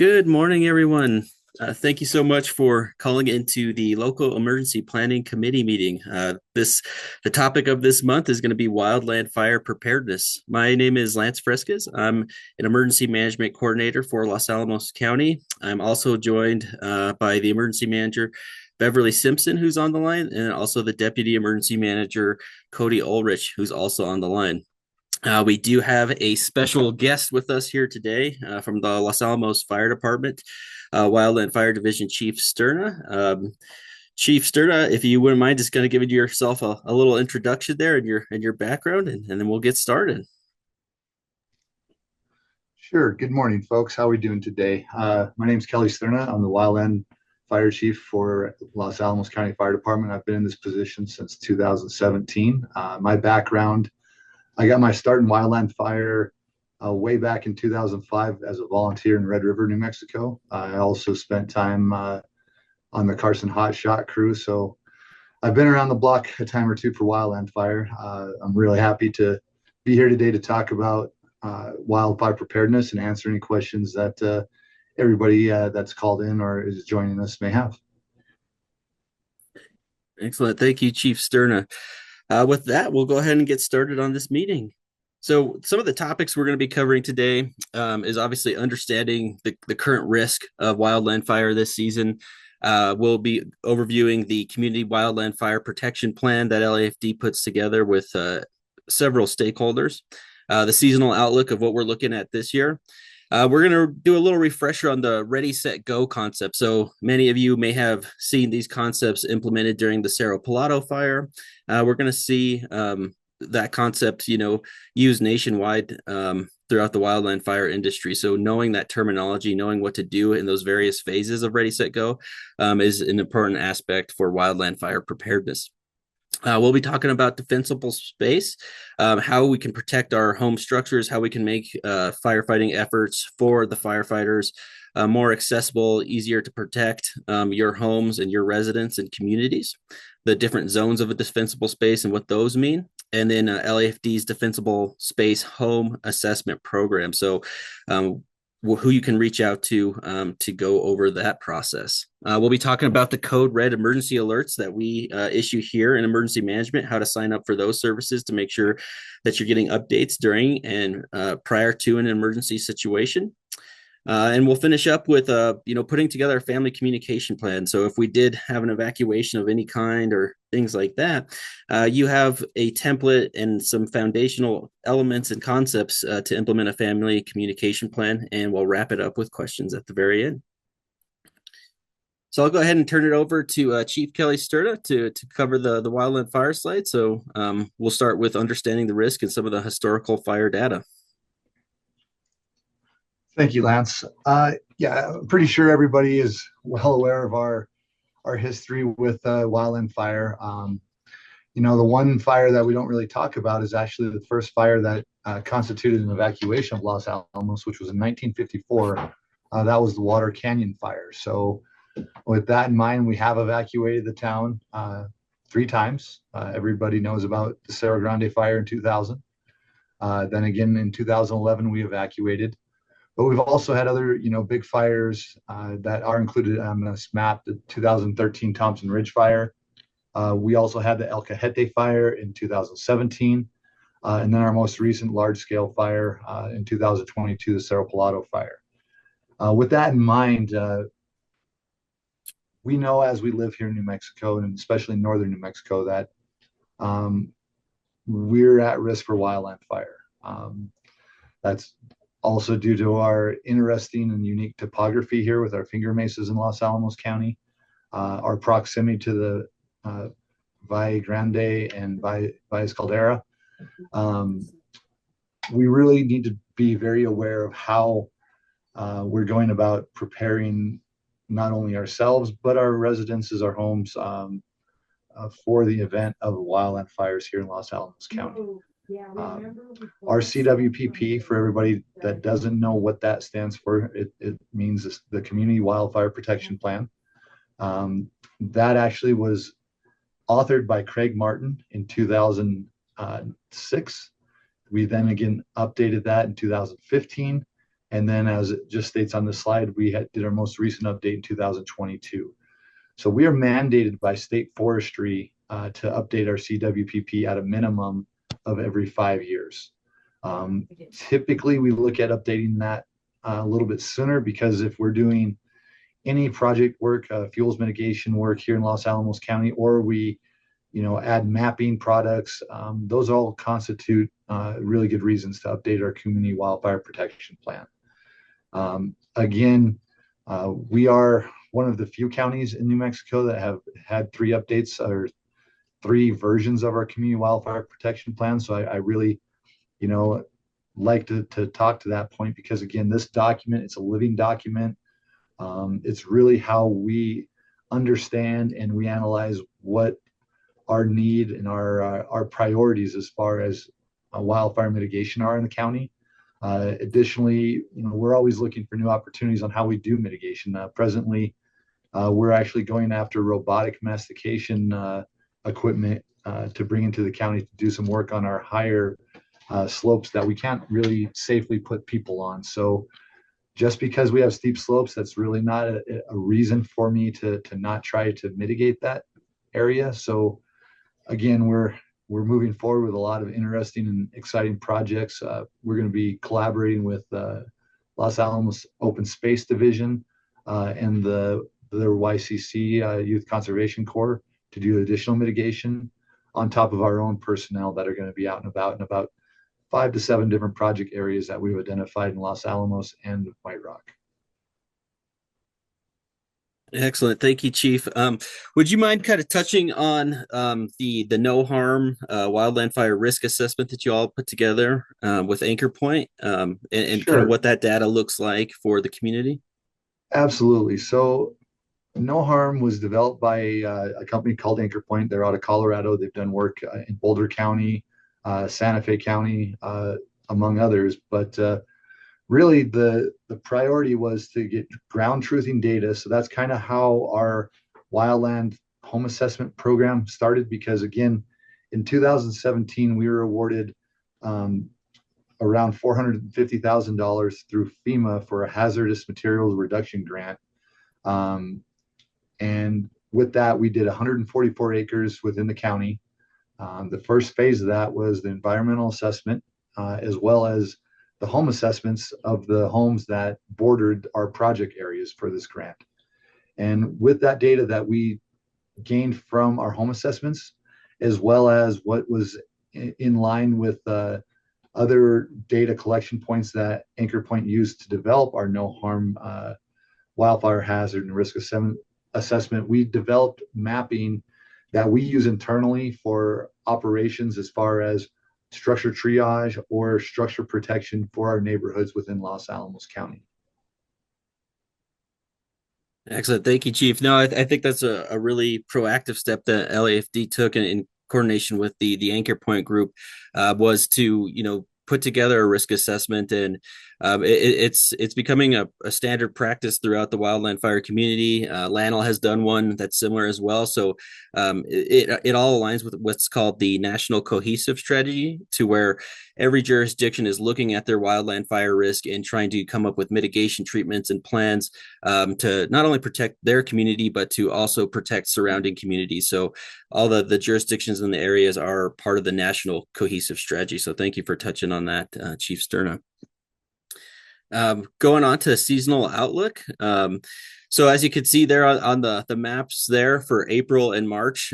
Good morning, everyone. Thank you so much for calling into the local emergency planning committee meeting. The topic of this month is going to be wildland fire preparedness. My name is Lance Fresquez. I'm an emergency management coordinator for Los Alamos County. I'm also joined by the emergency manager, Beverly Simpson, who's on the line, and also the deputy emergency manager, Cody Ulrich, who's also on the line. We do have a special guest with us here today from the Los Alamos Fire Department, Wildland Fire Division Chief Sterna. Chief Sterna, if you wouldn't mind just kind of giving yourself a little introduction there and your background, and then we'll get started. Sure. Good morning, folks. How are we doing today? My name is Kelly Sterna. I'm the Wildland Fire Chief for Los Alamos County Fire Department. I've been in this position since 2017. My background, I got my start in wildland fire way back in 2005 as a volunteer in Red River, New Mexico. I also spent time on the Carson Hot Shot crew. So I've been around the block a time or two for wildland fire. I'm really happy to be here today to talk about wildfire preparedness and answer any questions that everybody that's called in or is joining us may have. Excellent. Thank you, Chief Sterna. With that, we'll go ahead and get started on this meeting. So some of the topics we're going to be covering today is obviously understanding the current risk of wildland fire this season. We'll be overviewing the Community Wildland Fire Protection Plan that LAFD puts together with several stakeholders. The seasonal outlook of what we're looking at this year. We're going to do a little refresher on the Ready, Set, Go concept. So many of you may have seen these concepts implemented during the Cerro Pilado fire. We're going to see that concept, used nationwide throughout the wildland fire industry. So knowing that terminology, knowing what to do in those various phases of Ready, Set, Go is an important aspect for wildland fire preparedness. We'll be talking about defensible space, how we can protect our home structures, how we can make firefighting efforts for the firefighters more accessible, easier to protect your homes and your residents and communities, the different zones of a defensible space and what those mean, and then LAFD's defensible space home assessment program. So who you can reach out to go over that process. We'll be talking about the code red emergency alerts that we issue here in emergency management, how to sign up for those services to make sure that you're getting updates during and prior to an emergency situation. And we'll finish up with, putting together a family communication plan. So if we did have an evacuation of any kind or things like that, you have a template and some foundational elements and concepts to implement a family communication plan. And we'll wrap it up with questions at the very end. So I'll go ahead and turn it over to Chief Kelly Sterna to cover the wildland fire slide. So we'll start with understanding the risk and some of the historical fire data. Thank you, Lance. I'm pretty sure everybody is well aware of our history with wildland fire. The one fire that we don't really talk about is actually the first fire that constituted an evacuation of Los Alamos, which was in 1954. That was the Water Canyon fire. So with that in mind, we have evacuated the town 3 times. Everybody knows about the Cerro Grande fire in 2000. Then again, in 2011, we evacuated. But we've also had other, big fires that are included on this map, the 2013 Thompson Ridge fire. We also had the El Cajete fire in 2017. And then our most recent large-scale fire in 2022, the Cerro Pilado fire. With that in mind, we know as we live here in New Mexico, and especially in northern New Mexico, that we're at risk for wildland fire. That's also due to our interesting and unique topography here with our finger mesas in Los Alamos County, our proximity to the Valle Grande and Valles Caldera. We really need to be very aware of how we're going about preparing not only ourselves, but our residences, our homes, for the event of wildland fires here in Los Alamos County. Our CWPP, for everybody that doesn't know what that stands for, it means the Community Wildfire Protection Plan. That actually was authored by Craig Martin in 2006. We then again updated that in 2015, And then, as it just states on the slide, did our most recent update in 2022. So we are mandated by state forestry to update our CWPP at a minimum of every 5 years. Typically, we look at updating that a little bit sooner, because if we're doing any project work, fuels mitigation work here in Los Alamos County, or we, add mapping products, those all constitute really good reasons to update our community wildfire protection plan. Again, we are one of the few counties in New Mexico that have had 3 updates or 3 versions of our community wildfire protection plan. So I really, like to talk to that point, because again, this document, it's a living document. It's really how we understand and we analyze what our need and our priorities as far as wildfire mitigation are in the county. Additionally, we're always looking for new opportunities on how we do mitigation. Presently, we're actually going after robotic mastication equipment to bring into the county to do some work on our higher slopes that we can't really safely put people on. So just because we have steep slopes, that's really not a reason for me to not try to mitigate that area. So again, we're moving forward with a lot of interesting and exciting projects. We're going to be collaborating with Los Alamos Open Space Division and their YCC Youth Conservation Corps to do additional mitigation on top of our own personnel that are going to be out and about 5 to 7 different project areas that we've identified in Los Alamos and White Rock. Excellent. Thank you, Chief. Would you mind kind of touching on the no harm wildland fire risk assessment that you all put together with Anchor Point, and kind of what that data looks like for the community? Absolutely. So no harm was developed by a company called Anchor Point. They're out of Colorado. They've done work in Boulder County, Santa Fe County, among others. But really the priority was to get ground truthing data. So that's kind of how our wildland home assessment program started, because again, in 2017, we were awarded around $450,000 through FEMA for a hazardous materials reduction grant. And with that, we did 144 acres within the county. The first phase of that was the environmental assessment, as well as the home assessments of the homes that bordered our project areas for this grant. And with that data that we gained from our home assessments, as well as what was in line with other data collection points that Anchor Point used to develop our no harm wildfire hazard and risk assessment, we developed mapping that we use internally for operations as far as structure triage or structure protection for our neighborhoods within Los Alamos County. Excellent. Thank you, Chief. No, I think that's a really proactive step that LAFD took in coordination with the Anchor Point group, was to, put together a risk assessment, and it's becoming a standard practice throughout the wildland fire community. Lanel has done one that's similar as well. So it all aligns with what's called the National Cohesive Strategy, to where every jurisdiction is looking at their wildland fire risk and trying to come up with mitigation treatments and plans to not only protect their community, but to also protect surrounding communities. So all the jurisdictions in the areas are part of the National Cohesive Strategy. So thank you for touching on that, Chief Sterna. Going on to seasonal outlook. So as you can see there on the maps there for April and March,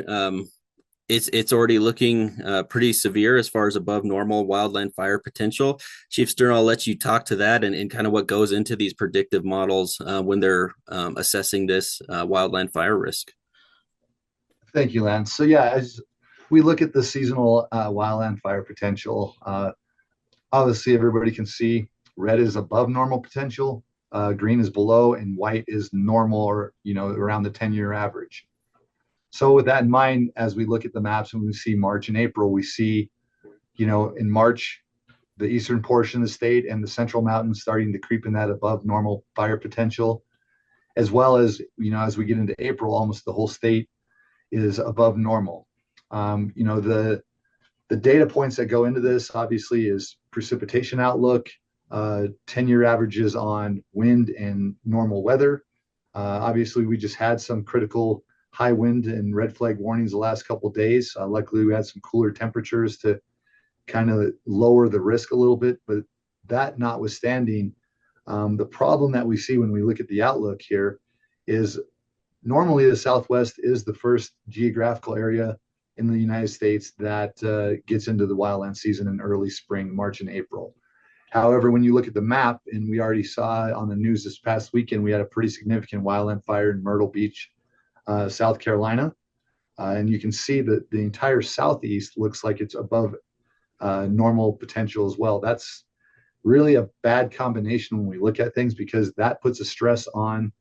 it's already looking pretty severe as far as above normal wildland fire potential. Chief Sterna, I'll let you talk to that and kind of what goes into these predictive models when they're assessing this wildland fire risk. Thank you, Lance. So yeah, as we look at the seasonal wildland fire potential, obviously everybody can see red is above normal potential, green is below, and white is normal, or around the 10-year average. So with that in mind, as we look at the maps and we see March and April, we see, in March, the eastern portion of the state and the central mountains starting to creep in that above normal fire potential, as well as, as we get into April, almost the whole state is above normal. The data points that go into this obviously is precipitation outlook, 10-year averages on wind and normal weather. Obviously, we just had some critical high wind and red flag warnings the last couple of days. Luckily, we had some cooler temperatures to kind of lower the risk a little bit. But that notwithstanding, the problem that we see when we look at the outlook here is normally the Southwest is the first geographical area in the United States that gets into the wildland season in early spring, March and April. However, when you look at the map, and we already saw on the news this past weekend, we had a pretty significant wildland fire in Myrtle Beach, South Carolina. And you can see that the entire Southeast looks like it's above normal potential as well. That's really a bad combination when we look at things, because that puts a stress on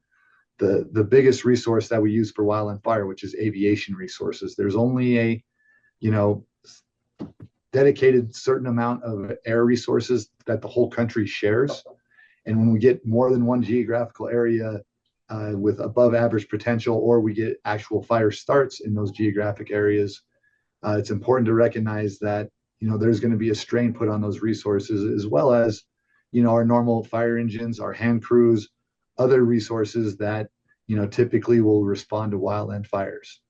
the biggest resource that we use for wildland fire, which is aviation resources. There's only a, you know, dedicated certain amount of air resources that the whole country shares. And when we get more than one geographical area with above average potential, or we get actual fire starts in those geographic areas, it's important to recognize that, you know, there's going to be a strain put on those resources, as well as, you know, our normal fire engines, our hand crews, other resources that, you know, typically will respond to wildland fires.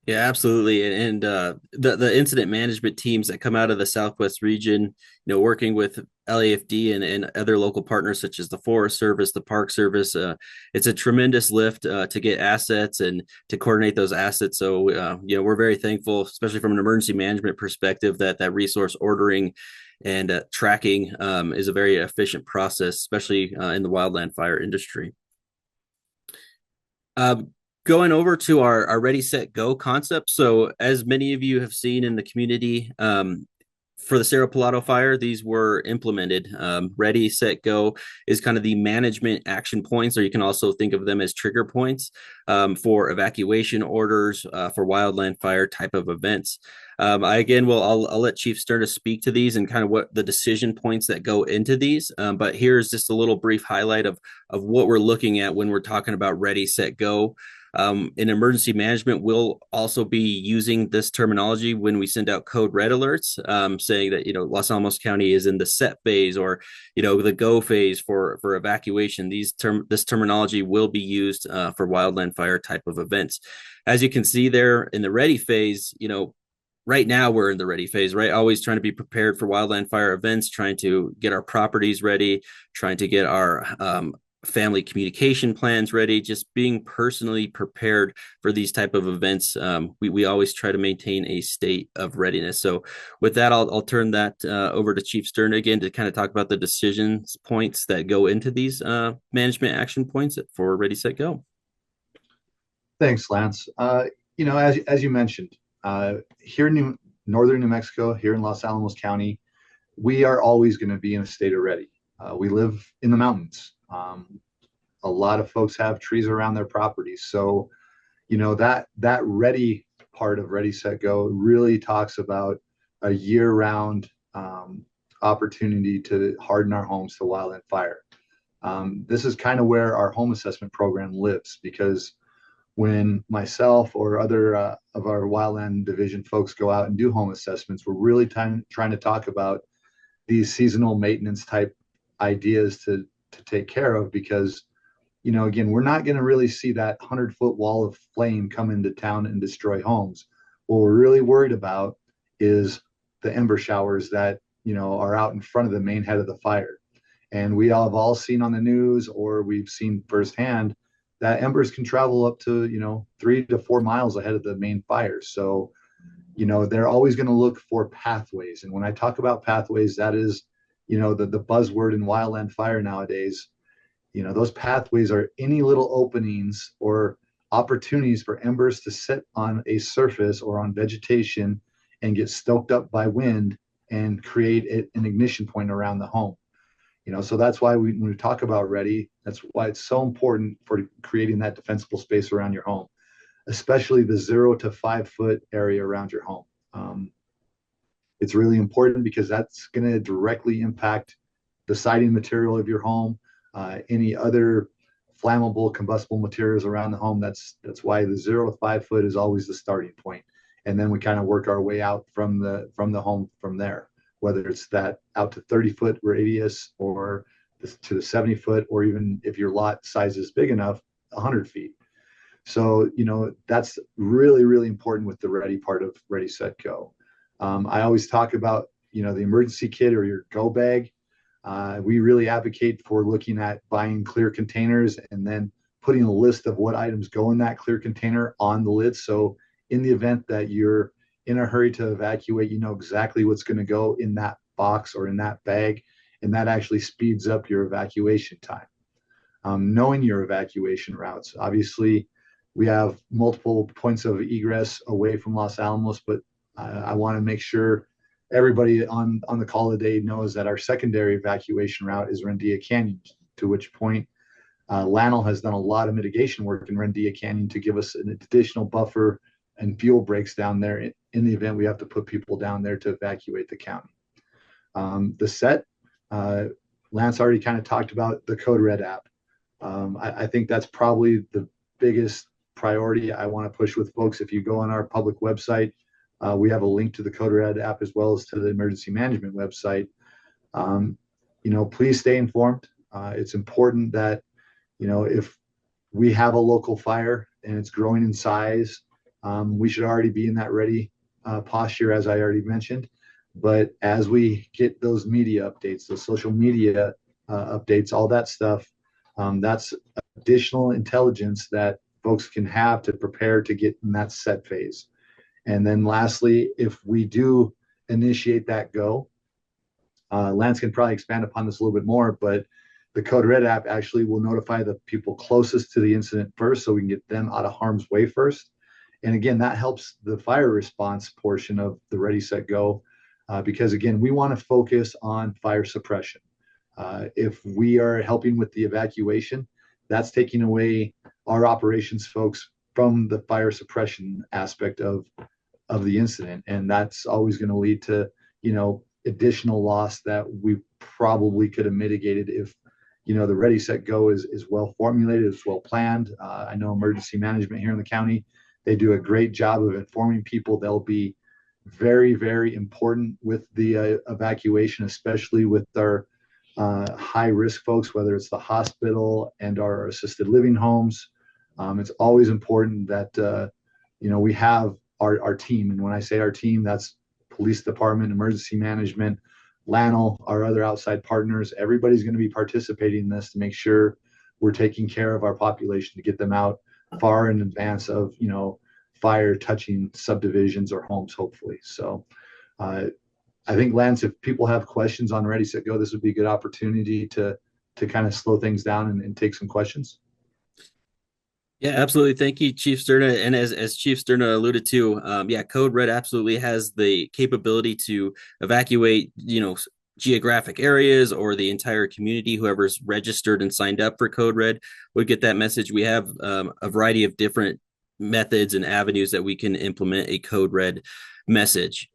Yeah, absolutely. And the incident management teams that come out of the Southwest region, working with LAFD and other local partners such as the Forest Service, the Park Service, it's a tremendous lift to get assets and to coordinate those assets. So, we're very thankful, especially from an emergency management perspective, that resource ordering and tracking is a very efficient process, especially in the wildland fire industry. Going over to our ready, set, go concept. So as many of you have seen in the community, for the Cerro Pilado fire, these were implemented. Ready, set, go is kind of the management action points, or you can also think of them as trigger points for evacuation orders for wildland fire type of events. I'll let Chief Sterna speak to these and kind of what the decision points that go into these. But here's just a little brief highlight of what we're looking at when we're talking about ready, set, go. In emergency management, we'll also be using this terminology when we send out code red alerts, saying that, Los Alamos County is in the set phase, or, the go phase for evacuation. This terminology will be used for wildland fire type of events. As you can see there in the ready phase, right now we're in the ready phase, right? Always trying to be prepared for wildland fire events, trying to get our properties ready, trying to get our family communication plans ready, just being personally prepared for these type of events. We always try to maintain a state of readiness. So with that, I'll turn that over to Chief Sterna again to kind of talk about the decisions points that go into these management action points for Ready, Set, Go. Thanks, Lance. As you mentioned, here in northern New Mexico, here in Los Alamos County, we are always going to be in a state of ready. We live in the mountains. A lot of folks have trees around their properties. So, that ready part of Ready, Set, Go really talks about a year-round opportunity to harden our homes to wildland fire. This is kind of where our home assessment program lives, because when myself or other of our wildland division folks go out and do home assessments, we're really trying to talk about these seasonal maintenance type ideas to take care of, because, again, we're not going to really see that 100-foot wall of flame come into town and destroy homes. What we're really worried about is the ember showers that, are out in front of the main head of the fire. And we have all seen on the news, or we've seen firsthand, that embers can travel up to, 3 to 4 miles ahead of the main fire. So, they're always going to look for pathways. And when I talk about pathways, that is, the buzzword in wildland fire nowadays. Those pathways are any little openings or opportunities for embers to sit on a surface or on vegetation and get stoked up by wind and create an ignition point around the home. So that's why when we talk about ready, that's why it's so important for creating that defensible space around your home, especially the 0 to 5 foot area around your home. It's really important because that's going to directly impact the siding material of your home, any other flammable, combustible materials around the home. That's why the 0 to 5 foot is always the starting point. And then we kind of work our way out from the home from there. whether it's that out to 30-foot radius or to the 70-foot, or even if your lot size is big enough, 100 feet. So, that's really, really important with the ready part of ready, set, go. I always talk about, the emergency kit or your go bag. We really advocate for looking at buying clear containers and then putting a list of what items go in that clear container on the lid. So in the event that you're in a hurry to evacuate, you know exactly what's going to go in that box or in that bag, and that actually speeds up your evacuation time. Knowing your evacuation routes. Obviously, we have multiple points of egress away from Los Alamos, but I want to make sure everybody on the call today knows that our secondary evacuation route is Rendia Canyon, to which point Lannel has done a lot of mitigation work in Rendia Canyon to give us an additional buffer and fuel breaks down there in the event we have to put people down there to evacuate the county. The set, Lance already kind of talked about the Code Red app. I think that's probably the biggest priority I want to push with folks. If you go on our public website, we have a link to the Code Red app as well as to the emergency management website. Please stay informed. It's important that, if we have a local fire and it's growing in size, we should already be in that ready posture, as I already mentioned. But as we get those media updates, the social media updates, all that stuff, that's additional intelligence that folks can have to prepare to get in that set phase. And then lastly, if we do initiate that go, Lance can probably expand upon this a little bit more, but the Code Red app actually will notify the people closest to the incident first, so we can get them out of harm's way first. And again, that helps the fire response portion of the Ready, Set, Go, because again, we want to focus on fire suppression. If we are helping with the evacuation, that's taking away our operations folks from the fire suppression aspect of the incident. And that's always going to lead to, additional loss that we probably could have mitigated if, the Ready, Set, Go is well formulated, is well planned. I know emergency management here in the county, they do a great job of informing people. They'll be very, very important with the evacuation, especially with our high risk folks, whether it's the hospital and our assisted living homes. It's always important that, we have our team. And when I say our team, that's police department, emergency management, Lannel, our other outside partners. Everybody's going to be participating in this to make sure we're taking care of our population to get them out far in advance of, fire touching subdivisions or homes, hopefully. So I think, Lance, if people have questions on Ready, Set, Go, this would be a good opportunity to kind of slow things down and take some questions. Yeah, absolutely. Thank you, Chief Sterna. And as Chief Sterna alluded to, Code Red absolutely has the capability to evacuate, geographic areas or the entire community. Whoever's registered and signed up for Code Red would get that message. We have a variety of different methods and avenues that we can implement a Code Red message.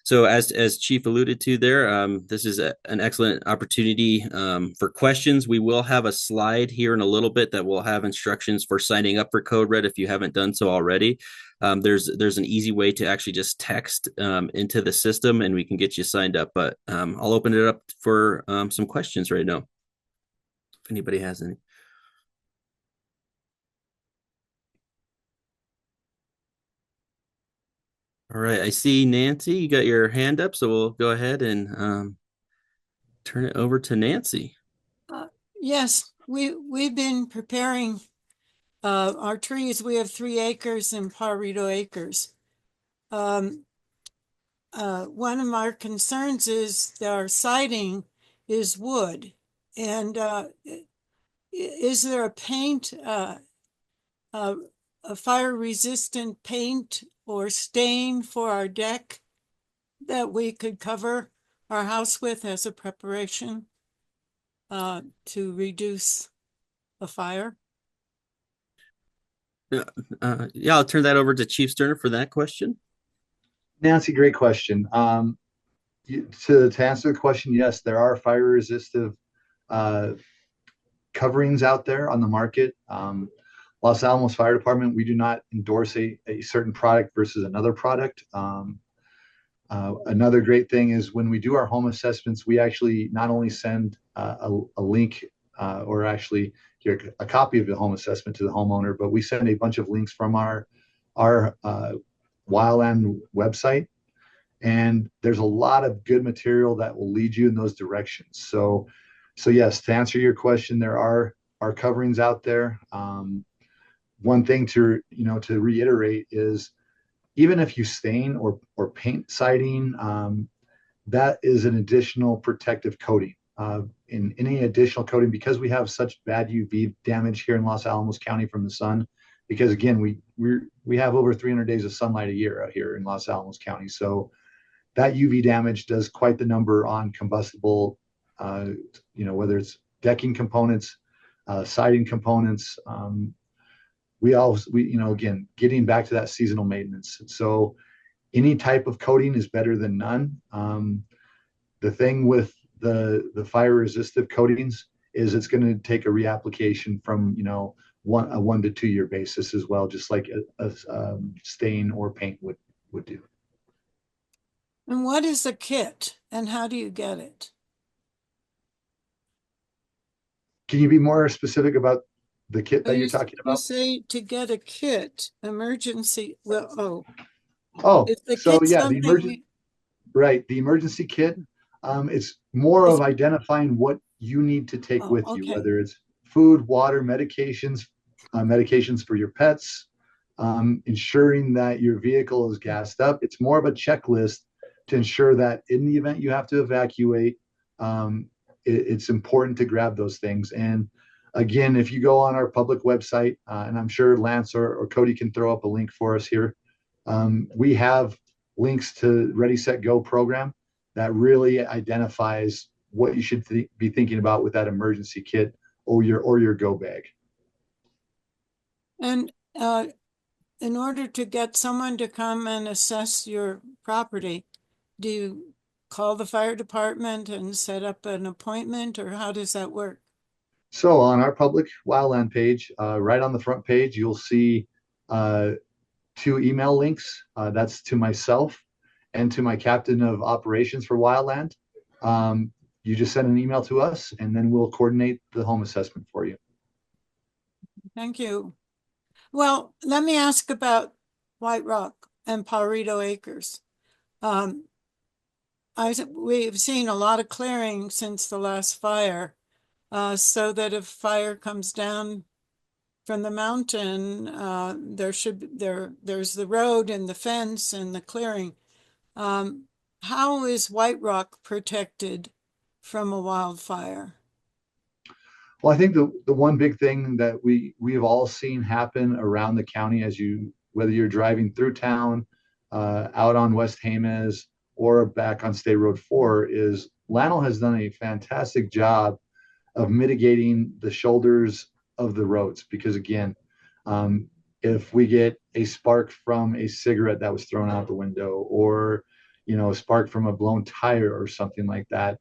So as Chief alluded to there, this is an excellent opportunity for questions. We will have a slide here in a little bit that will have instructions for signing up for Code Red if you haven't done so already. There's an easy way to actually just text into the system and we can get you signed up. But I'll open it up for some questions right now, if anybody has any. All right, I see Nancy, you got your hand up, so we'll go ahead and turn it over to Nancy. Yes, we've been preparing our trees. We have 3 acres in Pajarito Acres. One of our concerns is that our siding is wood, and is there a paint, a fire-resistant paint or stain for our deck that we could cover our house with as a preparation to reduce a fire? I'll turn that over to Chief Sterner for that question. Nancy, great question. To answer the question, yes, there are fire resistive coverings out there on the market. Los Alamos Fire Department, we do not endorse a certain product versus another product. Another great thing is when we do our home assessments, we actually not only send a link or actually here a copy of the home assessment to the homeowner, but we send a bunch of links from our Wildland website. And there's a lot of good material that will lead you in those directions. So yes, to answer your question, there are coverings out there. One thing to reiterate is even if you stain or paint siding, that is an additional protective coating. In any additional coating, because we have such bad UV damage here in Los Alamos County from the sun, because again, we have over 300 days of sunlight a year out here in Los Alamos County. So that UV damage does quite the number on combustible, whether it's decking components, siding components. Again, getting back to that seasonal maintenance. So any type of coating is better than none. The thing with the fire resistive coatings is it's going to take a reapplication from, a 1 to 2 year basis as well, just like a stain or paint would do. And what is a kit and how do you get it? Can you be more specific about the kit that you're talking about? You say to get a kit, emergency. Well, is the so kit yeah, the emergency kit. It's more of identifying what you need to take with you, whether it's food, water, medications for your pets, ensuring that your vehicle is gassed up. It's more of a checklist to ensure that in the event you have to evacuate, it's important to grab those things. And again, if you go on our public website, and I'm sure Lance or Cody can throw up a link for us here, we have links to Ready, Set, Go program that really identifies what you should be thinking about with that emergency kit or your go bag. And in order to get someone to come and assess your property, do you call the fire department and set up an appointment, or how does that work? So on our public Wildland page, right on the front page, you'll see 2 email links. That's to myself and to my captain of operations for Wildland. You just send an email to us and then we'll coordinate the home assessment for you. Thank you. Well, let me ask about White Rock and Pajarito Acres. We've seen a lot of clearing since the last fire, so that if fire comes down from the mountain, there's the road and the fence and the clearing. How is White Rock protected from a wildfire? Well, I think the one big thing that we've all seen happen around the county, whether you're driving through town, out on West Jemez or back on State Road 4, is Lano has done a fantastic job of mitigating the shoulders of the roads. Because again, if we get a spark from a cigarette that was thrown out the window, or a spark from a blown tire or something like that,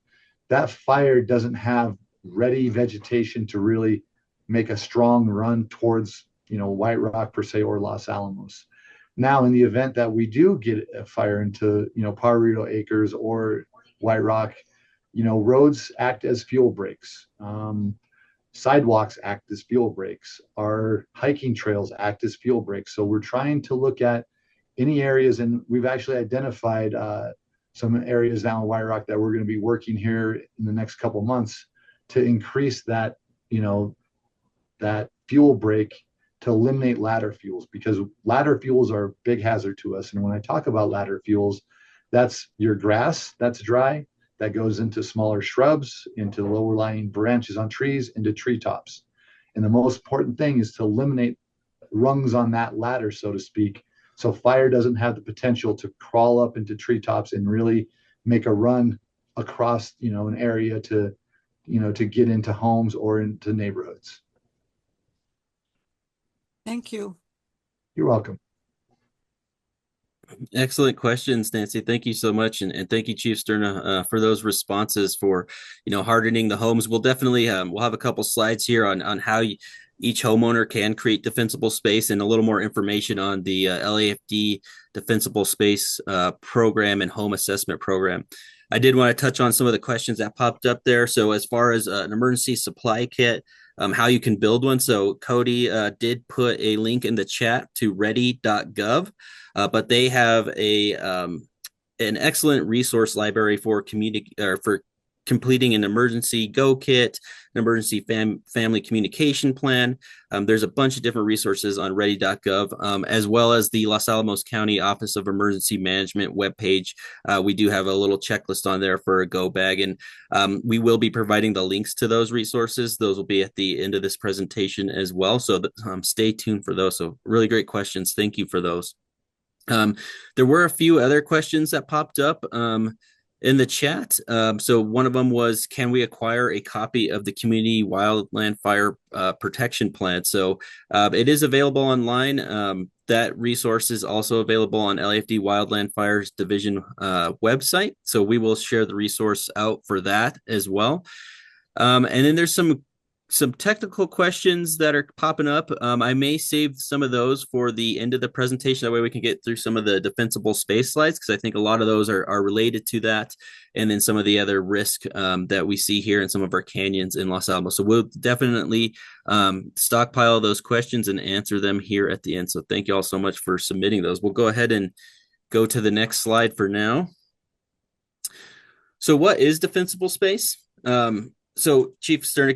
that fire doesn't have ready vegetation to really make a strong run towards White Rock per se or Los Alamos. Now, in the event that we do get a fire into Pajarito Acres or White Rock, roads act as fuel breaks. Sidewalks act as fuel breaks. Our hiking trails act as fuel breaks. So we're trying to look at any areas, and we've actually identified some areas down in White Rock that we're going to be working here in the next couple of months to increase that, that fuel break to eliminate ladder fuels, because ladder fuels are a big hazard to us. And when I talk about ladder fuels, that's your grass that's dry, that goes into smaller shrubs, into lower lying branches on trees, into treetops. And the most important thing is to eliminate rungs on that ladder, so to speak, so fire doesn't have the potential to crawl up into treetops and really make a run across, an area to get into homes or into neighborhoods. Thank you. You're welcome. Excellent questions, Nancy. Thank you so much. And thank you, Chief Sterna, for those responses for, hardening the homes. We'll definitely, we'll have a couple slides here on how each homeowner can create defensible space, and a little more information on the LAFD defensible space program and home assessment program. I did want to touch on some of the questions that popped up there. So as far as an emergency supply kit, how you can build one. So Cody did put a link in the chat to ready.gov, but they have an excellent resource library for for completing an emergency go kit, an emergency family communication plan. There's a bunch of different resources on ready.gov, as well as the Los Alamos County Office of Emergency Management webpage. We do have a little checklist on there for a go bag, and we will be providing the links to those resources. Those will be at the end of this presentation as well. So stay tuned for those. So really great questions. Thank you for those. There were a few other questions that popped up in the chat. So one of them was, can we acquire a copy of the Community Wildland Fire Protection Plan? So it is available online. That resource is also available on LAFD Wildland Fires Division website. So we will share the resource out for that as well. And then there's some technical questions that are popping up. I may save some of those for the end of the presentation. That way we can get through some of the defensible space slides, because I think a lot of those are related to that. And then some of the other risk that we see here in some of our canyons in Los Alamos. So we'll definitely stockpile those questions and answer them here at the end. So thank you all so much for submitting those. We'll go ahead and go to the next slide for now. So what is defensible space? So Chief Sterna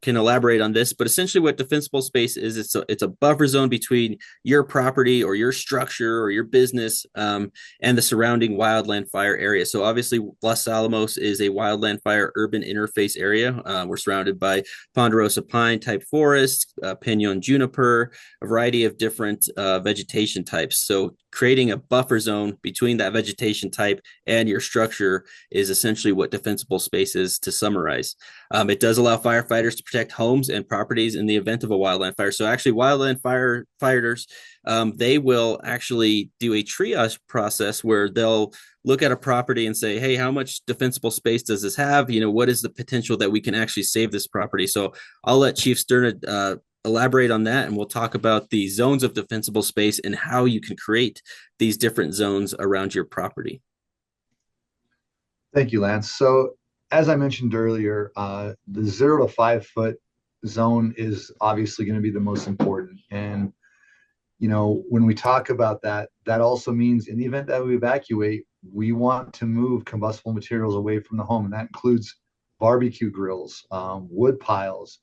can elaborate on this, but essentially what defensible space is, it's a buffer zone between your property or your structure or your business and the surrounding wildland fire area. So obviously Los Alamos is a wildland fire urban interface area. We're surrounded by ponderosa pine type forests, pinon juniper, a variety of different vegetation types. So creating a buffer zone between that vegetation type and your structure is essentially what defensible space is, to summarize. It does allow firefighters to protect homes and properties in the event of a wildland fire. So actually wildland firefighters, they will actually do a triage process where they'll look at a property and say, hey, how much defensible space does this have? What is the potential that we can actually save this property? So I'll let Chief Sterna elaborate on that, and we'll talk about the zones of defensible space and how you can create these different zones around your property. Thank you, Lance. So as I mentioned earlier, the 0 to 5 foot zone is obviously going to be the most important. And, when we talk about that, that also means in the event that we evacuate, we want to move combustible materials away from the home. And that includes barbecue grills, wood piles,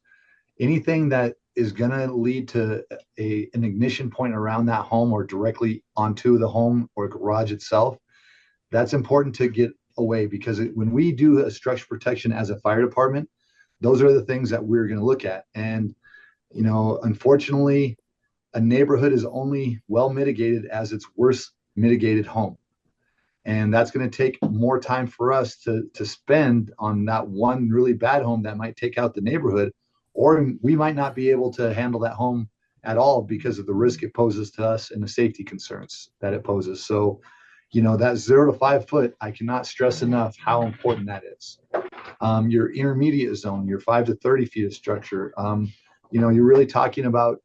anything that is going to lead to an ignition point around that home or directly onto the home or garage itself. That's important to get away, because when we do a structure protection as a fire department, those are the things that we're going to look at. And, unfortunately, a neighborhood is only well mitigated as its worst mitigated home. And that's going to take more time for us to spend on that one really bad home that might take out the neighborhood, or we might not be able to handle that home at all because of the risk it poses to us and the safety concerns that it poses. So, that 0 to 5 foot, I cannot stress enough how important that is. Your intermediate zone, your 5 to 30 feet of structure, you're really talking about,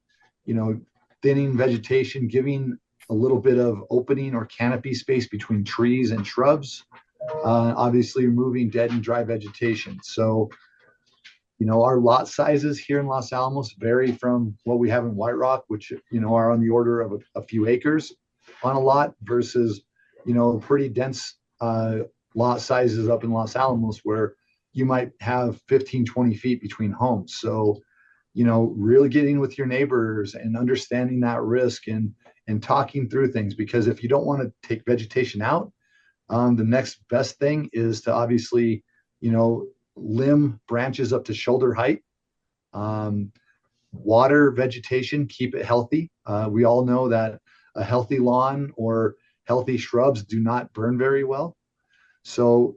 thinning vegetation, giving a little bit of opening or canopy space between trees and shrubs, obviously removing dead and dry vegetation. So, our lot sizes here in Los Alamos vary from what we have in White Rock, which, are on the order of a few acres on a lot, versus, pretty dense lot sizes up in Los Alamos where you might have 15, 20 feet between homes. So, really getting with your neighbors and understanding that risk and talking through things, because if you don't want to take vegetation out, the next best thing is to obviously, limb branches up to shoulder height, water vegetation, keep it healthy. We all know that a healthy lawn or healthy shrubs do not burn very well. So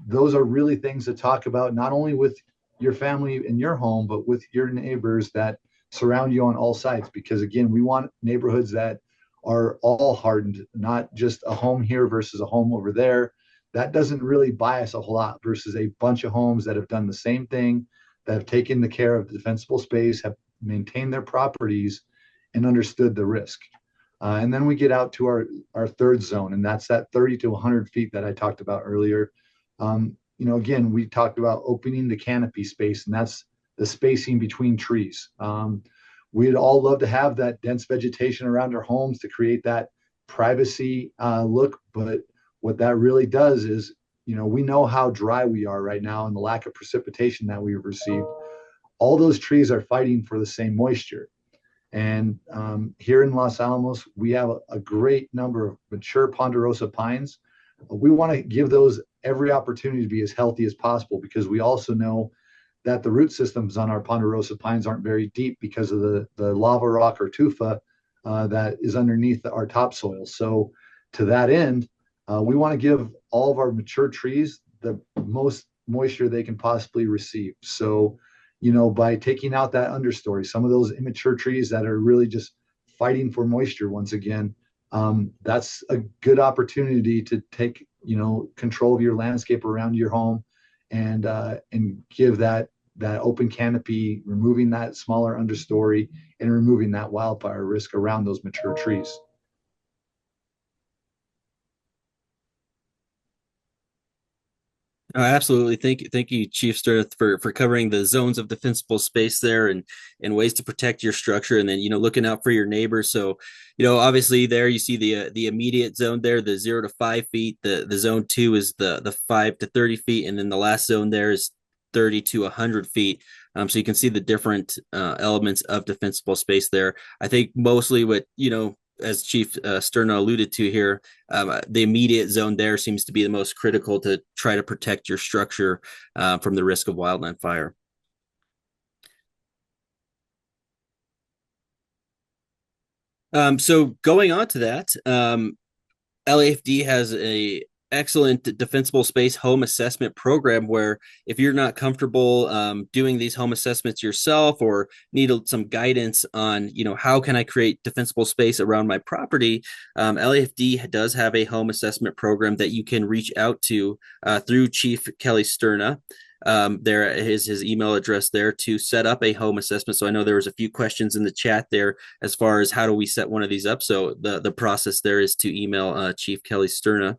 those are really things to talk about, not only with your family in your home, but with your neighbors that surround you on all sides. Because again, we want neighborhoods that are all hardened, not just a home here versus a home over there. That doesn't really bias a whole lot versus a bunch of homes that have done the same thing, that have taken the care of the defensible space, have maintained their properties and understood the risk. And then we get out to our third zone, and that's that 30 to 100 feet that I talked about earlier. Again, we talked about opening the canopy space, and that's the spacing between trees. We'd all love to have that dense vegetation around our homes to create that privacy look, but what that really does is, we know how dry we are right now and the lack of precipitation that we've received. All those trees are fighting for the same moisture. And here in Los Alamos, we have a great number of mature ponderosa pines. We want to give those every opportunity to be as healthy as possible, because we also know that the root systems on our ponderosa pines aren't very deep because of the lava rock or tufa that is underneath our topsoil. So to that end, we want to give all of our mature trees the most moisture they can possibly receive. So, by taking out that understory, some of those immature trees that are really just fighting for moisture once again, that's a good opportunity to take, control of your landscape around your home and give that open canopy, removing that smaller understory and removing that wildfire risk around those mature trees. Oh, absolutely. Thank you, Chief Sterna, for covering the zones of defensible space there and ways to protect your structure, and then looking out for your neighbors. So, obviously there you see the immediate zone there, the 0 to 5 feet. The zone 2 is the 5 to 30 feet, and then the last zone there is 30 to 100 feet. So you can see the different elements of defensible space there. I think mostly what as Chief Sterna alluded to here, the immediate zone there seems to be the most critical to try to protect your structure from the risk of wildland fire. So going on to that, LAFD has a excellent defensible space home assessment program where if you're not comfortable doing these home assessments yourself or need some guidance on how can I create defensible space around my property, LAFD does have a home assessment program that you can reach out to through Chief Kelly Sterna. There is his email address there to set up a home assessment. So I know there was a few questions in the chat there as far as how do we set one of these up. So the process there is to email Chief Kelly Sterna.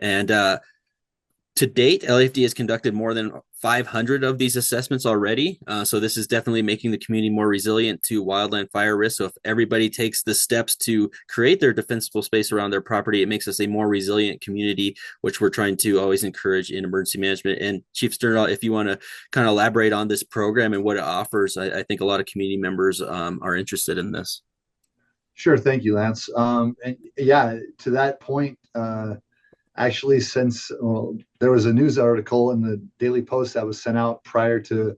And to date, LAFD has conducted more than 500 of these assessments already. So this is definitely making the community more resilient to wildland fire risk. So if everybody takes the steps to create their defensible space around their property, it makes us a more resilient community, which we're trying to always encourage in emergency management. And Chief Sterna, if you want to kind of elaborate on this program and what it offers, I think a lot of community members are interested in this. Sure. Thank you, Lance. And yeah, to that point, actually, since there was a news article in the Daily Post that was sent out prior to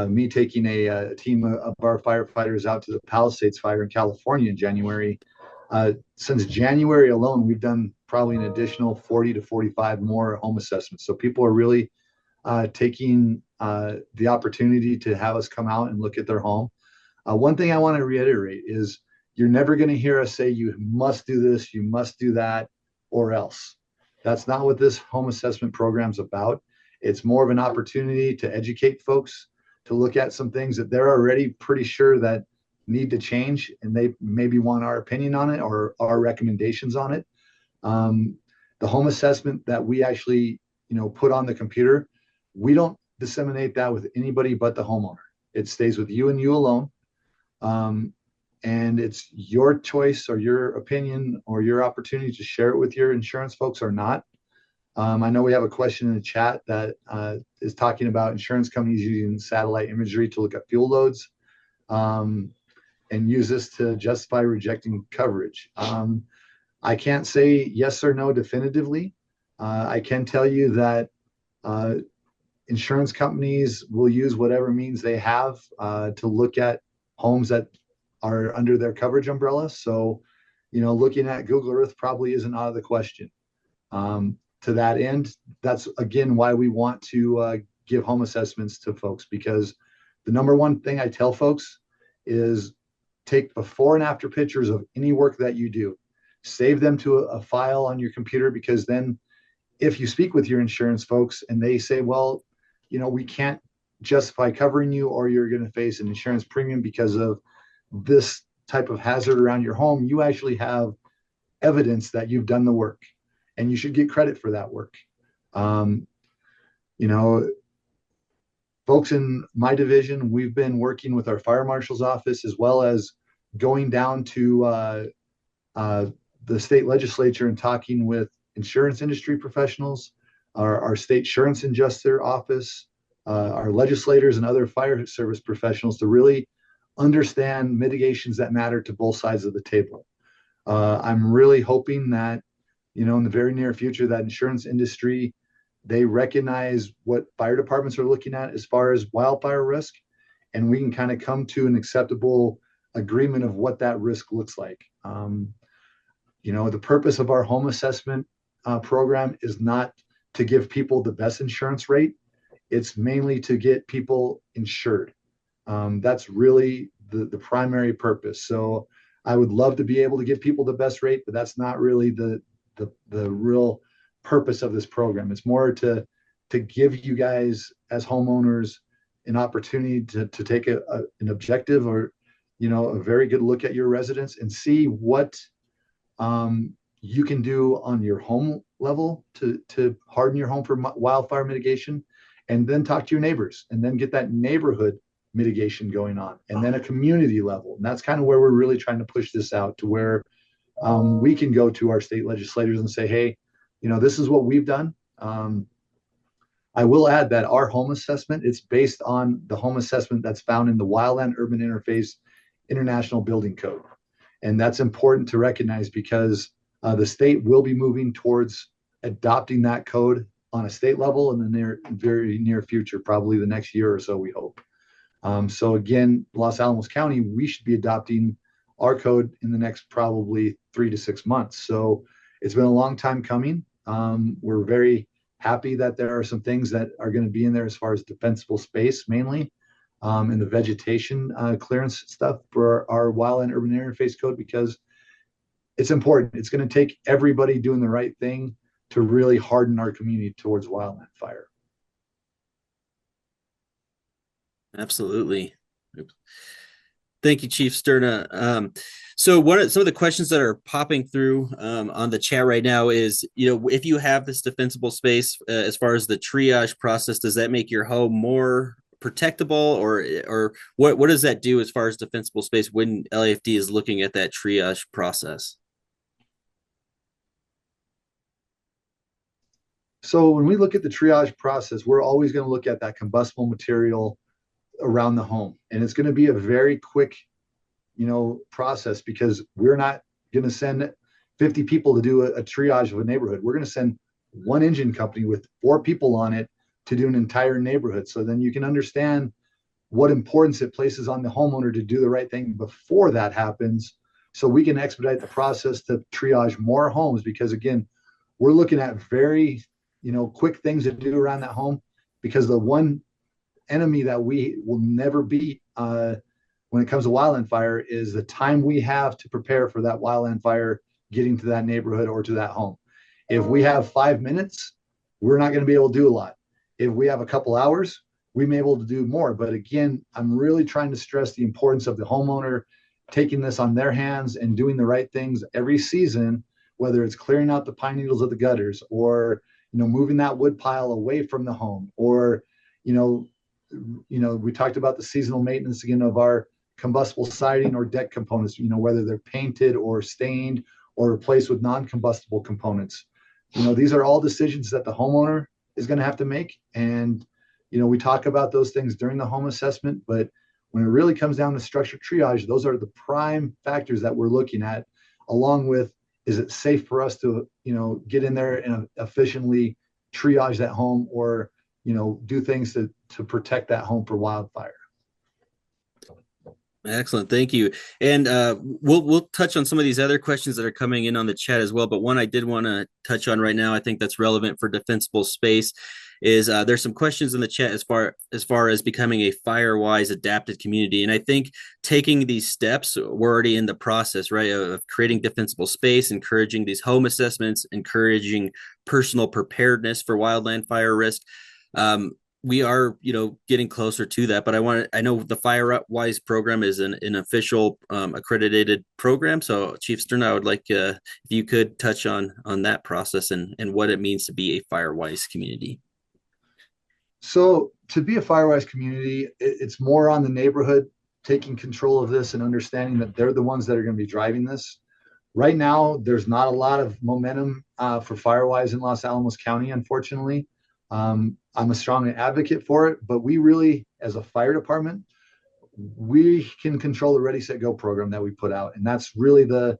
me taking a team of our firefighters out to the Palisades fire in California in January. Since January alone, we've done probably an additional 40 to 45 more home assessments. So people are really taking the opportunity to have us come out and look at their home. One thing I want to reiterate is you're never going to hear us say you must do this, you must do that, or else. That's not what this home assessment program is about. It's more of an opportunity to educate folks, to look at some things that they're already pretty sure that need to change, and they maybe want our opinion on it or our recommendations on it. The home assessment that we actually, put on the computer, we don't disseminate that with anybody but the homeowner. It stays with you and you alone. And it's your choice or your opinion or your opportunity to share it with your insurance folks or not. I know we have a question in the chat that is talking about insurance companies using satellite imagery to look at fuel loads and use this to justify rejecting coverage. I can't say yes or no definitively. I can tell you that insurance companies will use whatever means they have to look at homes that are under their coverage umbrella. So, looking at Google Earth probably isn't out of the question. To that end, that's again why we want to give home assessments to folks, because the number one thing I tell folks is take before and after pictures of any work that you do. Save them to a file on your computer, because then if you speak with your insurance folks and they say, well, we can't justify covering you, or you're going to face an insurance premium because of this type of hazard around your home, you actually have evidence that you've done the work, and you should get credit for that work. Um, you know, folks in my division, we've been working with our fire marshal's office as well as going down to the state legislature and talking with insurance industry professionals, our state insurance adjuster office, our legislators and other fire service professionals to really understand mitigations that matter to both sides of the table. I'm really hoping that, in the very near future, that insurance industry, they recognize what fire departments are looking at as far as wildfire risk, and we can kind of come to an acceptable agreement of what that risk looks like. The purpose of our home assessment program is not to give people the best insurance rate. It's mainly to get people insured. That's really the primary purpose. So I would love to be able to give people the best rate, but that's not really the real purpose of this program. It's more to give you guys as homeowners an opportunity to take an objective or, a very good look at your residence and see what you can do on your home level to harden your home for wildfire mitigation, and then talk to your neighbors and then get that neighborhood mitigation going on, and then a community level. And that's kind of where we're really trying to push this out to where we can go to our state legislators and say, hey, this is what we've done. I will add that our home assessment, it's based on the home assessment that's found in the Wildland Urban Interface International Building Code. And that's important to recognize because the state will be moving towards adopting that code on a state level in the very near future, probably the next year or so, we hope. So again, Los Alamos County, we should be adopting our code in the next probably 3 to 6 months. So it's been a long time coming. We're very happy that there are some things that are going to be in there as far as defensible space, mainly, and the vegetation clearance stuff for our wildland urban interface code, because it's important. It's going to take everybody doing the right thing to really harden our community towards wildland fire. Absolutely. Thank you, Chief Sterna. So some of the questions that are popping through on the chat right now is, if you have this defensible space, as far as the triage process, does that make your home more protectable, or what does that do as far as defensible space when LAFD is looking at that triage process? So when we look at the triage process, we're always going to look at that combustible material around the home. And it's going to be a very quick, process, because we're not going to send 50 people to do a triage of a neighborhood. We're going to send one engine company with 4 people on it to do an entire neighborhood. So then you can understand what importance it places on the homeowner to do the right thing before that happens. So we can expedite the process to triage more homes, because again, we're looking at very, quick things to do around that home, because the one enemy that we will never beat when it comes to wildland fire is the time we have to prepare for that wildland fire getting to that neighborhood or to that home. If we have 5 minutes, we're not going to be able to do a lot. If we have a couple hours, we may be able to do more. But again, I'm really trying to stress the importance of the homeowner taking this on their hands and doing the right things every season, whether it's clearing out the pine needles of the gutters, or moving that wood pile away from the home, or we talked about the seasonal maintenance again of our combustible siding or deck components, whether they're painted or stained or replaced with non-combustible components. These are all decisions that the homeowner is going to have to make. And, we talk about those things during the home assessment, but when it really comes down to structured triage, those are the prime factors that we're looking at, along with, is it safe for us to, get in there and efficiently triage that home, or, do things to protect that home for wildfire. Excellent. Thank you. And we'll touch on some of these other questions that are coming in on the chat as well. But one I did want to touch on right now, I think that's relevant for defensible space, is there's some questions in the chat as far as becoming a fire-wise adapted community. And I think taking these steps, we're already in the process, right, of creating defensible space, encouraging these home assessments, encouraging personal preparedness for wildland fire risk. we are, getting closer to that. But I know the FireWise program is an official accredited program. So Chief Stern, I would like if you could touch on that process and what it means to be a FireWise community. So to be a FireWise community, it's more on the neighborhood taking control of this and understanding that they're the ones that are going to be driving this. Right now, there's not a lot of momentum for FireWise in Los Alamos County, unfortunately. I'm a strong advocate for it, but we really, as a fire department, we can control the Ready, Set, Go program that we put out. And that's really the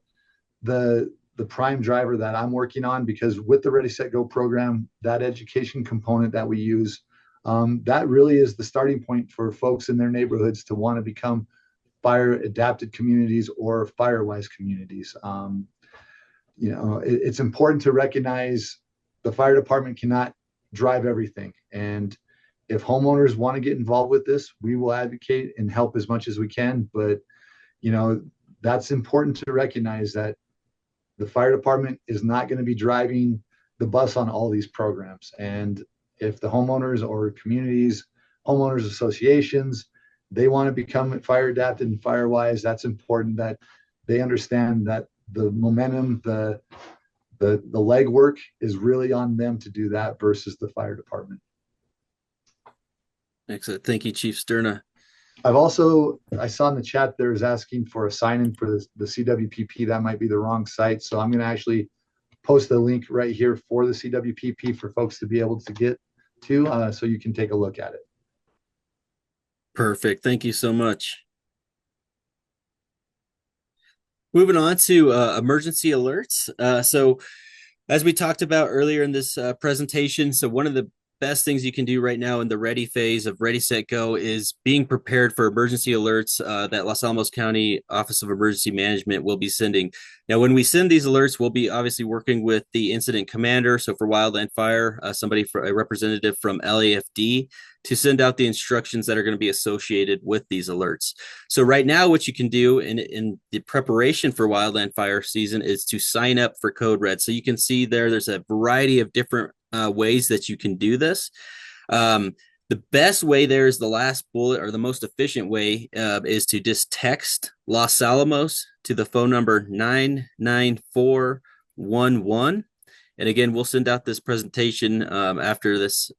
prime driver that I'm working on, because with the Ready, Set, Go program, that education component that we use, that really is the starting point for folks in their neighborhoods to want to become fire adapted communities or FireWise communities. It's important to recognize the fire department cannot drive everything. And if homeowners want to get involved with this, we will advocate and help as much as we can. But, that's important to recognize that the fire department is not going to be driving the bus on all these programs. And if the homeowners or communities, homeowners associations, they want to become fire adapted and FireWise, that's important that they understand that the momentum, the legwork is really on them to do that versus the fire department. Excellent. Thank you, Chief Sterna. I saw in the chat there's asking for a sign-in for the CWPP. That might be the wrong site. So I'm going to actually post the link right here for the CWPP for folks to be able to get to, so you can take a look at it. Perfect. Thank you so much. Moving on to emergency alerts. So as we talked about earlier in this presentation, so one of the best things you can do right now in the ready phase of Ready, Set, Go is being prepared for emergency alerts that Los Alamos County Office of Emergency Management will be sending. Now, when we send these alerts, we'll be obviously working with the incident commander. So for Wildland Fire, a representative from LAFD to send out the instructions that are going to be associated with these alerts. So right now, what you can do in the preparation for Wildland Fire season is to sign up for Code Red. So you can see there's a variety of different ways that you can do this. The best way there is the last bullet, or the most efficient way is to just text Los Alamos to the phone number 99411. And again, we'll send out this presentation after this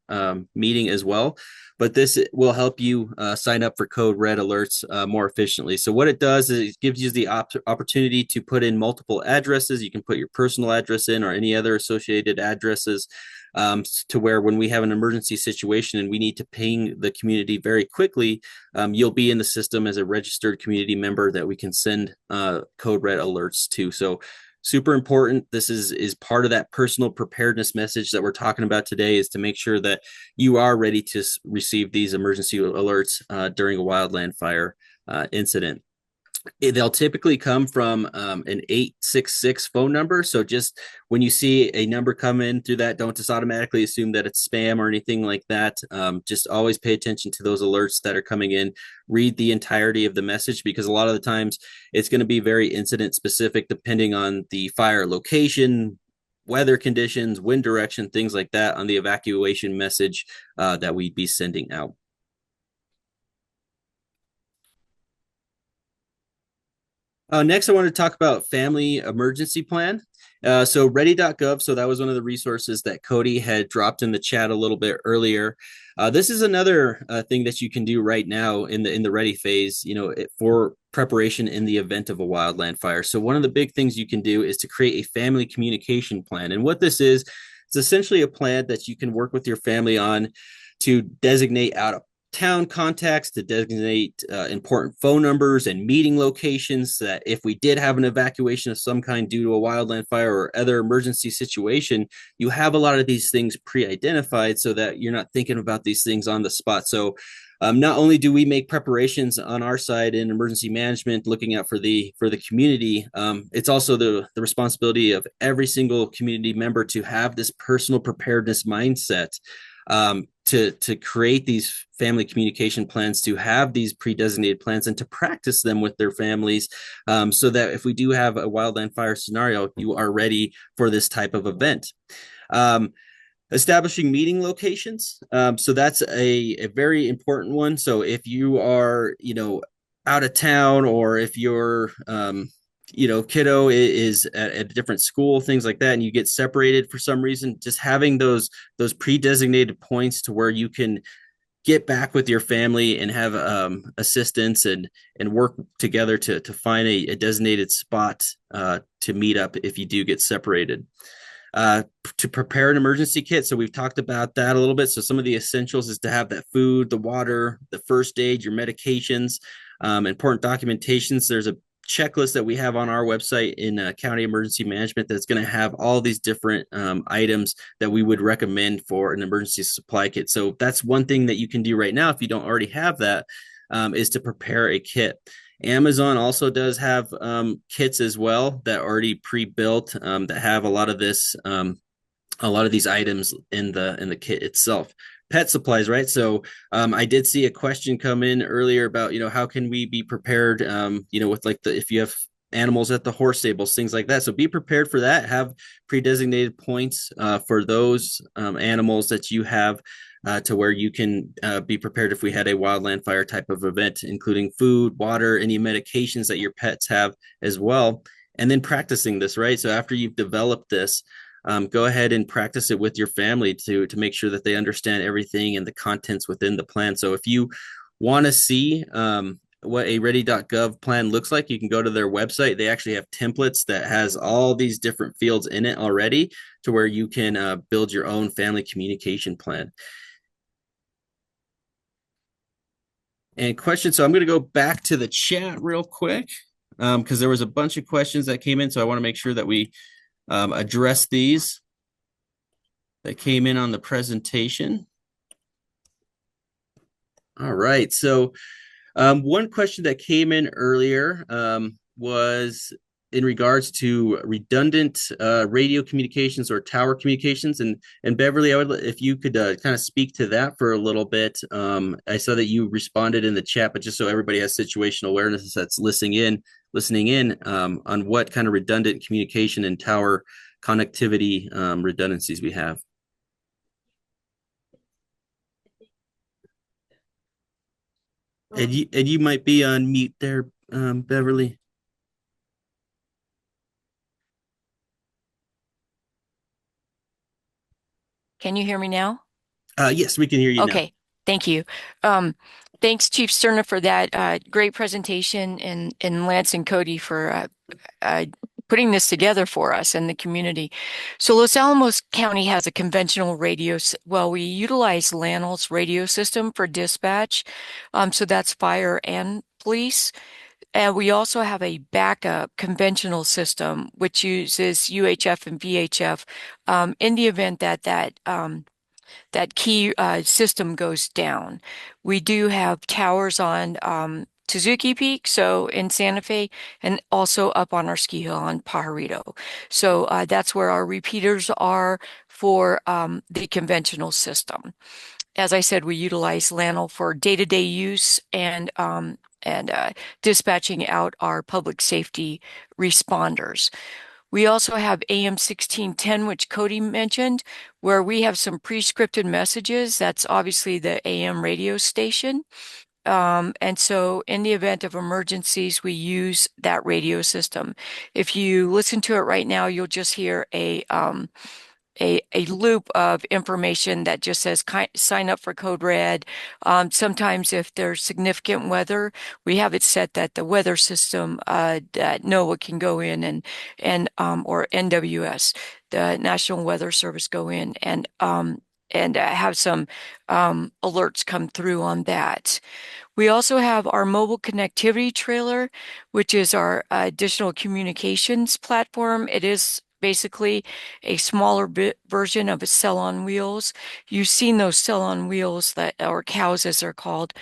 meeting as well. But this will help you sign up for Code Red alerts more efficiently. So what it does is it gives you the opportunity to put in multiple addresses. You can put your personal address in or any other associated addresses to where when we have an emergency situation and we need to ping the community very quickly, you'll be in the system as a registered community member that we can send Code Red alerts to. So super important. This is part of that personal preparedness message that we're talking about today, is to make sure that you are ready to receive these emergency alerts during a wildland fire incident. They'll typically come from an 866 phone number. So just when you see a number come in through that, don't just automatically assume that it's spam or anything like that. Just always pay attention to those alerts that are coming in. Read the entirety of the message, because a lot of the times it's going to be very incident specific depending on the fire location, weather conditions, wind direction, things like that on the evacuation message that we'd be sending out. Next, I want to talk about Family Emergency Plan. So ready.gov, so that was one of the resources that Cody had dropped in the chat a little bit earlier. This is another thing that you can do right now in the ready phase, for preparation in the event of a wildland fire. So one of the big things you can do is to create a family communication plan. And what this is, it's essentially a plan that you can work with your family on to designate out a town contacts, to designate important phone numbers and meeting locations, so that if we did have an evacuation of some kind due to a wildland fire or other emergency situation, you have a lot of these things pre-identified so that you're not thinking about these things on the spot. So not only do we make preparations on our side in emergency management, looking out for the community, it's also the responsibility of every single community member to have this personal preparedness mindset, to create these family communication plans, to have these pre-designated plans, and to practice them with their families, so that if we do have a wildland fire scenario, you are ready for this type of event. Establishing meeting locations. So that's a very important one. So if you are, out of town, or if your, kiddo is at a different school, things like that, and you get separated for some reason, just having those pre-designated points to where you can get back with your family and have assistance and work together to find a designated spot to meet up if you do get separated. To prepare an emergency kit. So we've talked about that a little bit. So some of the essentials is to have that food, the water, the first aid, your medications, important documentations. There's a checklist that we have on our website in County Emergency Management that's going to have all these different items that we would recommend for an emergency supply kit. So that's one thing that you can do right now if you don't already have that, is to prepare a kit. Amazon also does have kits as well that are already pre-built, that have a lot of these items in the kit itself. Pet supplies, right? So I did see a question come in earlier about, how can we be prepared, with if you have animals at the horse stables, things like that. So be prepared for that. Have pre-designated points for those animals that you have, to where you can be prepared if we had a wildland fire type of event, including food, water, any medications that your pets have as well. And then practicing this, right? So after you've developed this, go ahead and practice it with your family to make sure that they understand everything and the contents within the plan. So if you want to see what a ready.gov plan looks like, you can go to their website. They actually have templates that has all these different fields in it already, to where you can build your own family communication plan. And questions. So I'm going to go back to the chat real quick, because there was a bunch of questions that came in. So I want to make sure that we address these that came in on the presentation. All right. So one question that came in earlier was in regards to redundant radio communications or tower communications. And Beverly, I would, if you could kind of speak to that for a little bit. I saw that you responded in the chat, but just so everybody has situational awareness that's listening in on what kind of redundant communication and tower connectivity redundancies we have. And you might be on mute there, Beverly. Can you hear me now? Yes, we can hear you now. Okay, thank you. Thanks, Chief Sterna, for that great presentation, and Lance and Cody for putting this together for us and the community. So Los Alamos County has a conventional radio. Well, we utilize LANL's radio system for dispatch. So that's fire and police. And we also have a backup conventional system, which uses UHF and VHF in the event that that key system goes down. We do have towers on Suzuki Peak, so in Santa Fe, and also up on our ski hill on Pajarito. So that's where our repeaters are for the conventional system. As I said, we utilize LANL for day-to-day use and dispatching out our public safety responders. We also have AM 1610, which Cody mentioned, where we have some pre-scripted messages. That's obviously the AM radio station. And so in the event of emergencies, we use that radio system. If you listen to it right now, you'll just hear a loop of information that just says sign up for code red. Sometimes if there's significant weather, we have it set that the weather system that NOAA can go in and or NWS, the National Weather Service, go in and have some alerts come through on that. We also have our mobile connectivity trailer, which is our additional communications platform. It is basically a smaller version of a cell on wheels. You've seen those cell on wheels, that, or cows as they're called,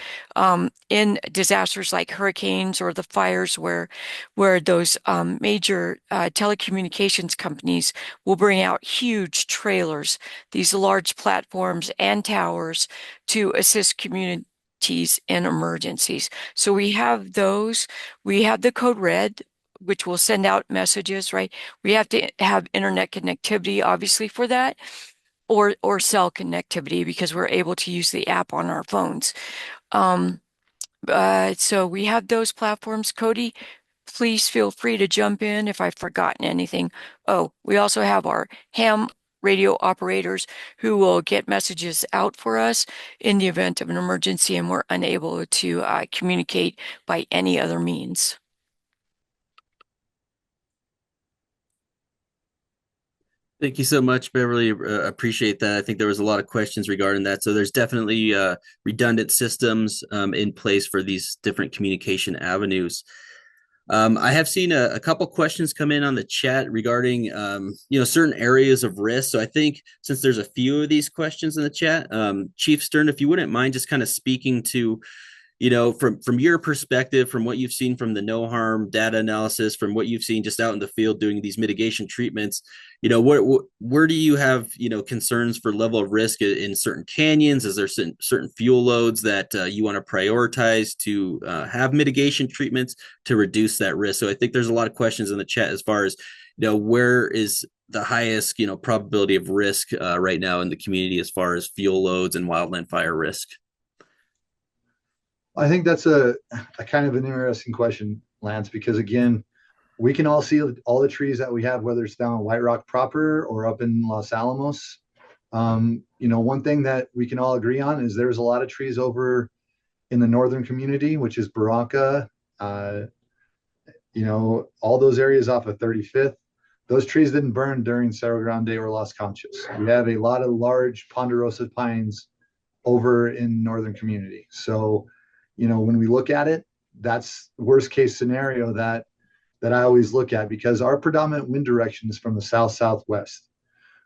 in disasters like hurricanes or the fires, where those major telecommunications companies will bring out huge trailers, these large platforms and towers, to assist communities in emergencies. So we have those. We have the code red, which will send out messages, right? We have to have internet connectivity, obviously, for that. or cell connectivity because we're able to use the app on our phones. So we have those platforms. Cody, please feel free to jump in if I've forgotten anything. Oh, we also have our ham radio operators who will get messages out for us in the event of an emergency and we're unable to communicate by any other means. Thank you so much, Beverly. Appreciate that. I think there was a lot of questions regarding that. So there's definitely redundant systems in place for these different communication avenues. I have seen a couple questions come in on the chat regarding, certain areas of risk. So I think since there's a few of these questions in the chat, Chief Stern, if you wouldn't mind just kind of speaking to, from your perspective, from what you've seen from the no harm data analysis, from what you've seen just out in the field doing these mitigation treatments, where do you have, concerns for level of risk in certain canyons? Is there certain fuel loads that you want to prioritize to have mitigation treatments to reduce that risk? So I think there's a lot of questions in the chat as far as, where is the highest, probability of risk right now in the community as far as fuel loads and wildland fire risk? I think that's a kind of an interesting question, Lance, because again, we can all see all the trees that we have, whether it's down in White Rock proper or up in Los Alamos. One thing that we can all agree on is there's a lot of trees over in the northern community, which is Barranca, all those areas off of 35th. Those trees didn't burn during Cerro Grande or Las Conchas. We have a lot of large ponderosa pines over in northern community. So, when we look at it, that's worst case scenario that I always look at, because our predominant wind direction is from the south-southwest.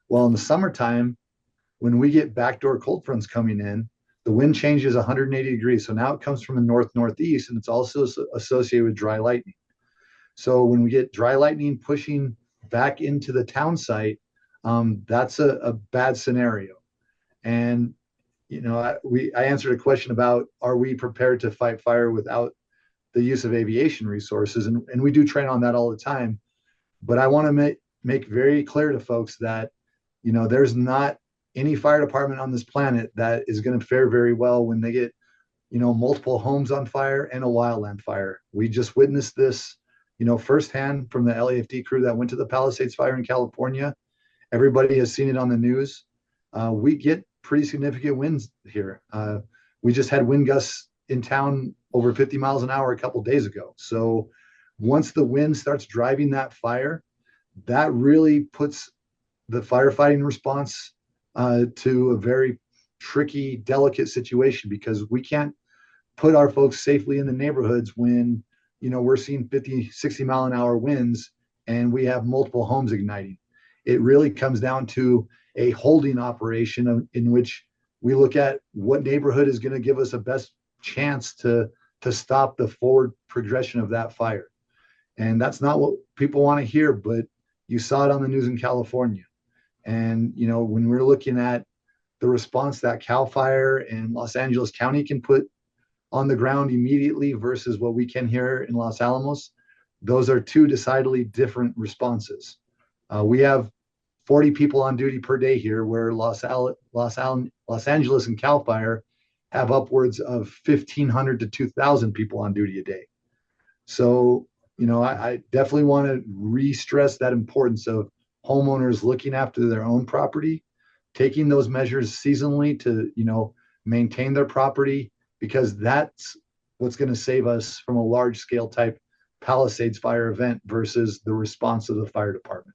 Well, in the summertime, when we get backdoor cold fronts coming in, the wind changes 180 degrees. So now it comes from the north-northeast, and it's also associated with dry lightning. So when we get dry lightning pushing back into the town site, that's a bad scenario. And I answered a question about, are we prepared to fight fire without the use of aviation resources? And we do train on that all the time. But I want to make very clear to folks that, there's not any fire department on this planet that is going to fare very well when they get, multiple homes on fire and a wildland fire. We just witnessed this, firsthand from the LAFD crew that went to the Palisades fire in California. Everybody has seen it on the news. We get pretty significant winds here. We just had wind gusts in town over 50 miles an hour a couple of days ago. So once the wind starts driving that fire, that really puts the firefighting response to a very tricky, delicate situation, because we can't put our folks safely in the neighborhoods when, we're seeing 50, 60 mile an hour winds and we have multiple homes igniting. It really comes down to a holding operation in which we look at what neighborhood is going to give us the best chance to stop the forward progression of that fire. And that's not what people want to hear, but you saw it on the news in California. And, when we're looking at the response that CAL FIRE and Los Angeles County can put on the ground immediately versus what we can here in Los Alamos, those are two decidedly different responses. We have 40 people on duty per day here, where Los Angeles and CAL FIRE have upwards of 1,500 to 2,000 people on duty a day. So, I definitely want to re-stress that importance of homeowners looking after their own property, taking those measures seasonally to, maintain their property, because that's what's going to save us from a large scale type Palisades fire event versus the response of the fire department.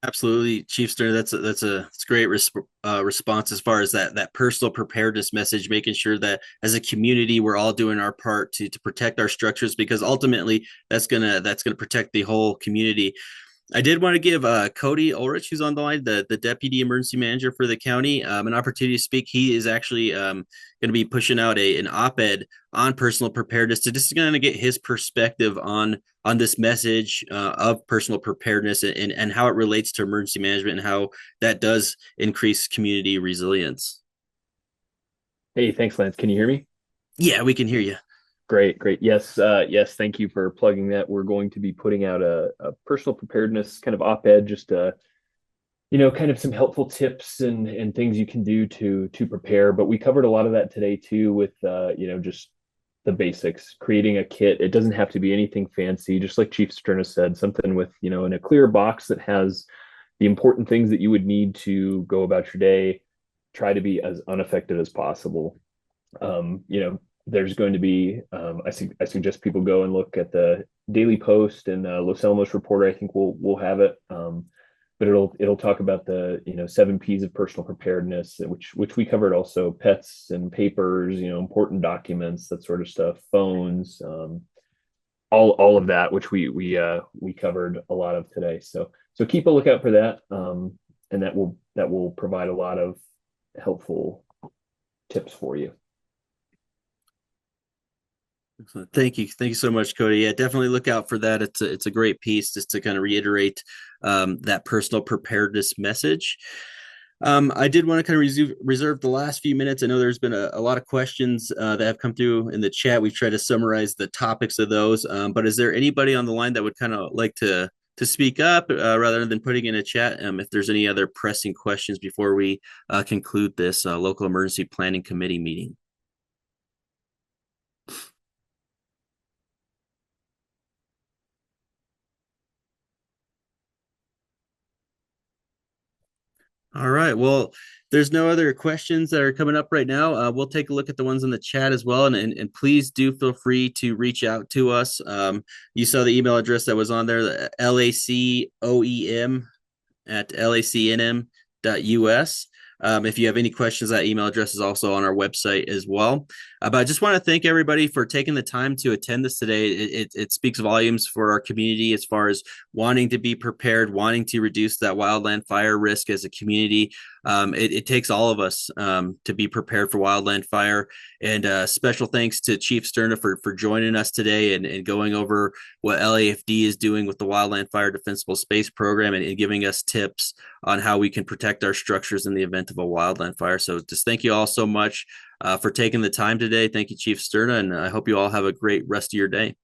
Absolutely, Chief Sterna. That's a great response as far as that personal preparedness message, making sure that as a community we're all doing our part to protect our structures, because ultimately that's gonna protect the whole community. I did want to give Cody Ulrich, who's on the line, the deputy emergency manager for the county, an opportunity to speak. He is actually going to be pushing out an op-ed on personal preparedness to just kind of get his perspective on this message of personal preparedness and how it relates to emergency management and how that does increase community resilience. Hey, thanks, Lance. Can you hear me? Yeah, we can hear you. Great. Yes, thank you for plugging that. We're going to be putting out a personal preparedness kind of op-ed, just kind of some helpful tips and things you can do to prepare. But we covered a lot of that today too with just the basics, creating a kit. It doesn't have to be anything fancy, just like Chief Sterna said, something with, in a clear box that has the important things that you would need to go about your day. Try to be as unaffected as possible. There's going to be, I suggest people go and look at the Daily Post and Los Alamos Reporter. I think we'll have it. But it'll talk about the 7 P's of personal preparedness, which we covered also: pets and papers, important documents, that sort of stuff, phones, all of that, which we covered a lot of today. So keep a lookout for that, and that will provide a lot of helpful tips for you. Excellent. Thank you so much, Cody. Yeah, definitely look out for that. It's a great piece just to kind of reiterate that personal preparedness message. I did want to kind of reserve the last few minutes. I know there's been a lot of questions that have come through in the chat. We've tried to summarize the topics of those. But is there anybody on the line that would kind of like to speak up rather than putting in a chat? If there's any other pressing questions before we conclude this local emergency planning committee meeting. All right. Well, there's no other questions that are coming up right now. We'll take a look at the ones in the chat as well. And please do feel free to reach out to us. You saw the email address that was on there, the LACOEM@lacnm.us. If you have any questions, that email address is also on our website as well. But I just want to thank everybody for taking the time to attend this today. It speaks volumes for our community as far as wanting to be prepared, wanting to reduce that wildland fire risk as a community. It takes all of us to be prepared for wildland fire. And special thanks to Chief Sterna for joining us today and going over what LAFD is doing with the Wildland Fire Defensible Space Program and giving us tips on how we can protect our structures in the event of a wildland fire. So just thank you all so much for taking the time today. Thank you, Chief Sterna, and I hope you all have a great rest of your day.